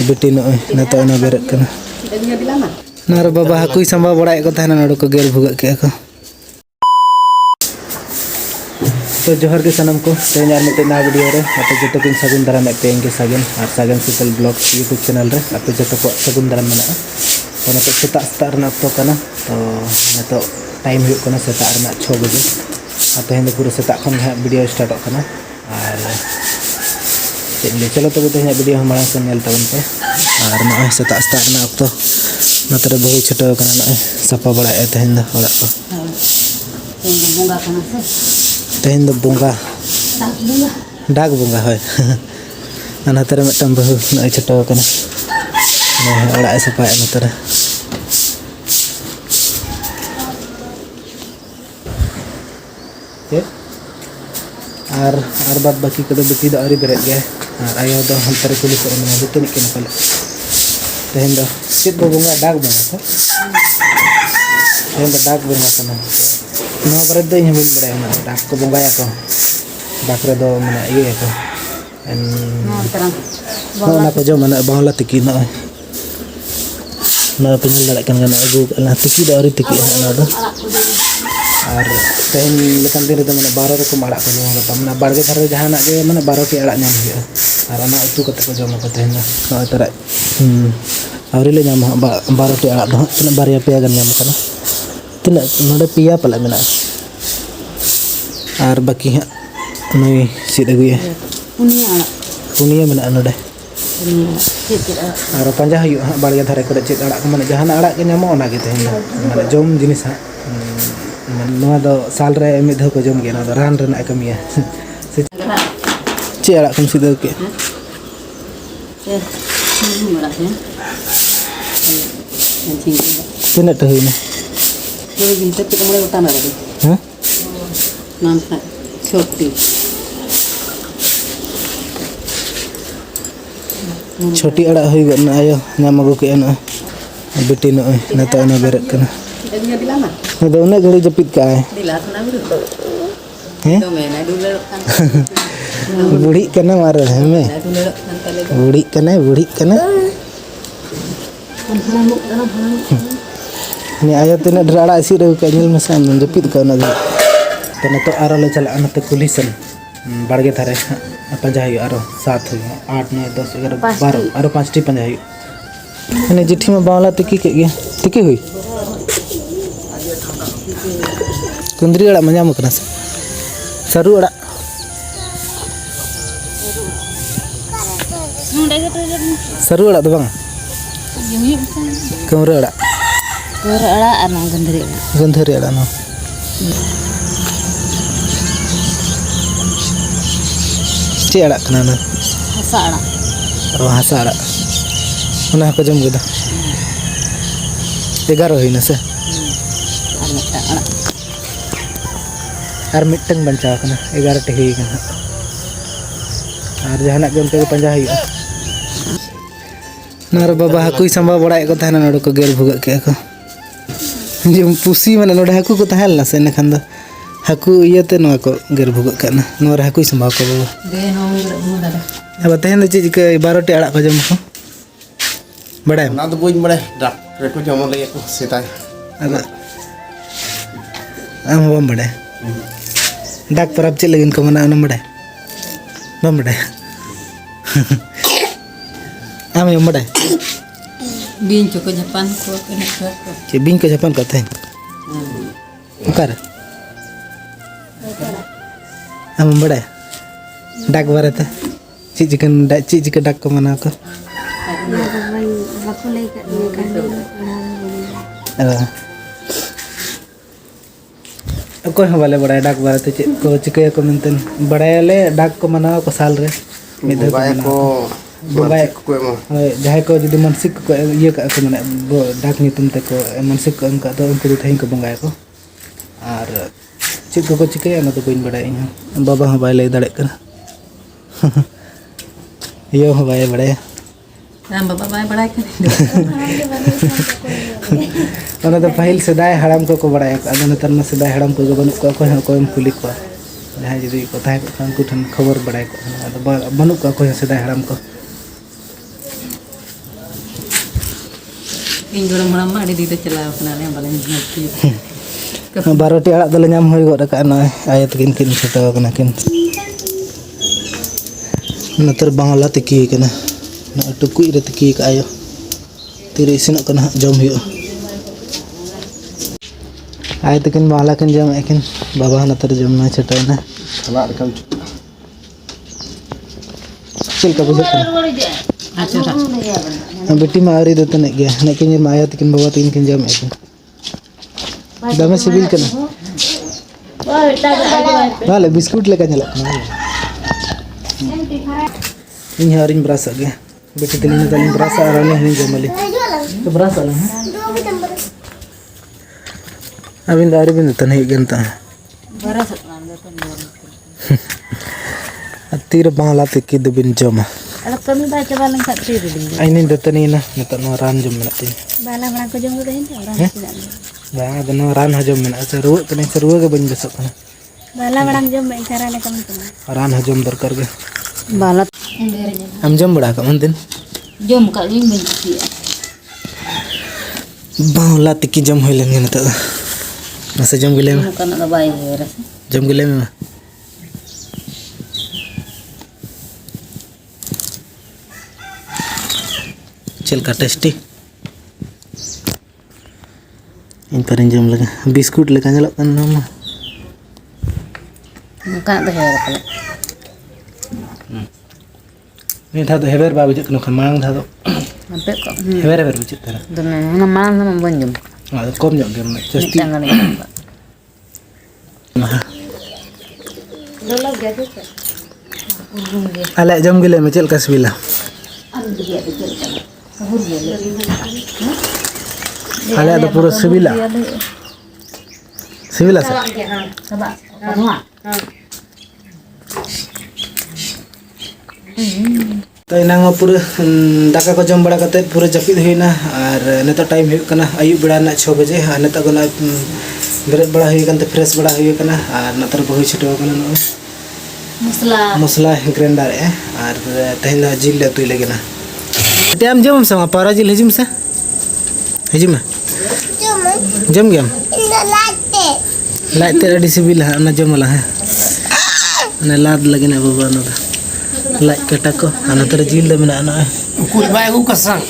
बेटी नत बेरत ना बाबा हाकु संभा बड़ा को नोड़ को गेर भुग के तो जोहर के सनम को तेज मिट्टे ना वीडियो रे आप जो को सगुन दाराम पे इनके सागन और सागन सुतल ब्लॉग यूट्यूब चैनल रे आप जो को सगुन दाराम मेना तो सेता सेता तो तो टाइम होना सेता 6 बजे और तेज पूरा सेता खन वीडियो स्टार्ट और चलो तब तेज वीडियो मांग से तबन पे और नए सेता सेता तो नतरे बहु छुटो साफा बड़ा तेज को तेहन दो बोंगा डाक बोंगा है नतरे मिट्टन बहु नए छुटो साफाए नतरे और बाद बाकी को बेटी आरी बेरेद गए और आयो दो हंतरे कुली को बेतनी के पाले तेहन दो चेद बो बोंगा डाक बोंगा तेहन दो डाक बोंगा ना बारे दो इन बड़ा डाक को बोंगाया को डाक रे दो माने इये को ना को जो माने बांगला तिकी ना पेनल लड़क कन गना अगु ना तिकी दो आरी तिकी ना दो और तेहन लेकिन दिन तो मैंने 12 रकम आड़ा को जमा करता मैंने बाड़गे धारे जहाँ के मैंने 12 टी आड़ा नाम हुआ और ना उतु कते को जमा करते हैं ना तरह आवरी ले नाम 12 टी आड़ा दो तना बारिया पे गन नाम करना तना नोडे पिया पला मेना और बाकी हाँ नई सीट अगुए पुनिया मेना नोडे और पंजा हुआ हाँ बाड़गे धारे को चेक आड़ा माने जहाँ आड़ा के नामो ना के माने जम जिनिस हाँ साल रे मिद को जम गया रान रेना कमिया चे आड़ा कम सीधा के तीन तो हुई छोटी आड़ा हुई गना आयो नाम अगु के ना बेटी नत बेरत तो उन्हें घड़ी जपित का है बुढ़ी कने मार रहे में बुढ़ी कने ने आया तीन ड्राड़ा इसी रे के निल में सान जपित का ना तो न तो आरो ले चला नते कुली सन बाड़गे थारे पंजा हुई आरो 7 हुई 8 9 10 11 12 आरो 5 टी पंजा हुई ने जिठी में बावला तिकी के गया तिकी हुई कुंदरी अड़ा मजा मकना से सरू अड़ा सरू अड़ा तो बांग कमरे अड़ा और गंधरी अड़ा ना चे अड़ा कना ना हसा अड़ा उन्हें को जम गदा 11 हुई ना से और मिट्टन बंचा 11 टी हुई और जहाँ के उनके पंजा हुआ ना बाबा हाकु संभा बड़ा को नोड़ को गेर भुग के जो पुसी माने नोड़ हाकु को तहलना से इनखान हाकु इयते को गेर भुग के हाकु संभा को बाबा अब तेहन चीज के 12 टी आड़ा को जम को बड़ा ना तो बुझ बड़ा डाक रे को जम ले को सेता आम बम बड़ा डाक पर अब चल लेकिन को मना न बड़ा बम बड़ा आम यम बड़ा बिन को जापान को के बिन को जापान करते हैं कर आम बड़ा डाक बारे त चीज के डाक को मना को कोई हम वाले बड़ा डाक बारे ते को चिके को मेंतन बड़ाले डाक को मना को साल रे मिद को बोबाय को जहां को जदी मानसिक को ये का को माने डाक नितुम ते को मानसिक को उनका तो उनको थाई को बंगाय को और चिक को चिके ना तो कोई बड़ा इन बाबा हम बाय ले दाड़े कर यो हम बाय बड़ा राम बाबा बाय बड़ा कर तो पहल सेदाय हड़ाम को बड़ा नतर में सेदाय हड़ाम को बन को कुली को जहाँ जी कथा उनको ठन खबर बड़ा को बनू को सेदाय हड़ाम को इन गोरम हड़म मा दी चला ने बाले नती बारोटी आड़ दले नाम होय गड का नय आयत किन किन छटाव कना किन नतर बांगला तिकी कना ना टुकुई रे तिकी का आयो तिरे इसिनक कना जम हुयो आयत किन बांगला किन जम एकिन बाबा नतर जम ना छटाव ना खला रकम चल का बुझे बेटी मा आरी दतन गया ना किन मा आयत किन बाबा तीन किन जम एकिन दमे सिविल कना वाले बिस्कुट लेका nyala ini hari ini berasa gak betul ini tadi berasa arahnya ini jamali itu berasa lah abin dari bin tanah genta berasa atir bangla tiki du bin jama kalau kami baca balang kat tiru ding ini datani na nata no ran jam na tin balang balang ko jom udah ini orang tidak ba ada no ran hajam na seru tani seru ga bin besok kana balang balang jom mai cara le kami tu ran hajam darkar ga balat am jam bada ka mantin jom kali benci bangla tiki jam hoilen ga nata masa jam gile bukan ada bayi rasa jam gile ma चल का tasty इन पर जम लगा biscuit लेका चलो kan nama bukan ada hair pala ini था तो Haber बाबू जक नो खमांग था तो sampai kok हेबर हेबर बुचित था dengan nama nama banjum हां तो कम जक गेम जस्ती tangan ini Lola gak tuh ala jam gile में चल का सबिला ala ada pura sibila sibila sa तो इनांग पूरा दाका को जम बड़ा कते पूरा जपिद हुईना और नेता टाइम हुई कना आयु बेड़ा ना 6 बजे और नेता को ना बेरेद बड़ा हुई कनते फ्रेश बड़ा हुई कना और नतर बहु छटो कना नो मसला ग्राइंडर है और तहना जिल ले तुई लगेना टाइम जम sama para jil hijim sa hijim jam gam latte di sibil ana jam lah ana lad lagi na baba na like kata ko ana ter jil da mena ana kul bai ku kasang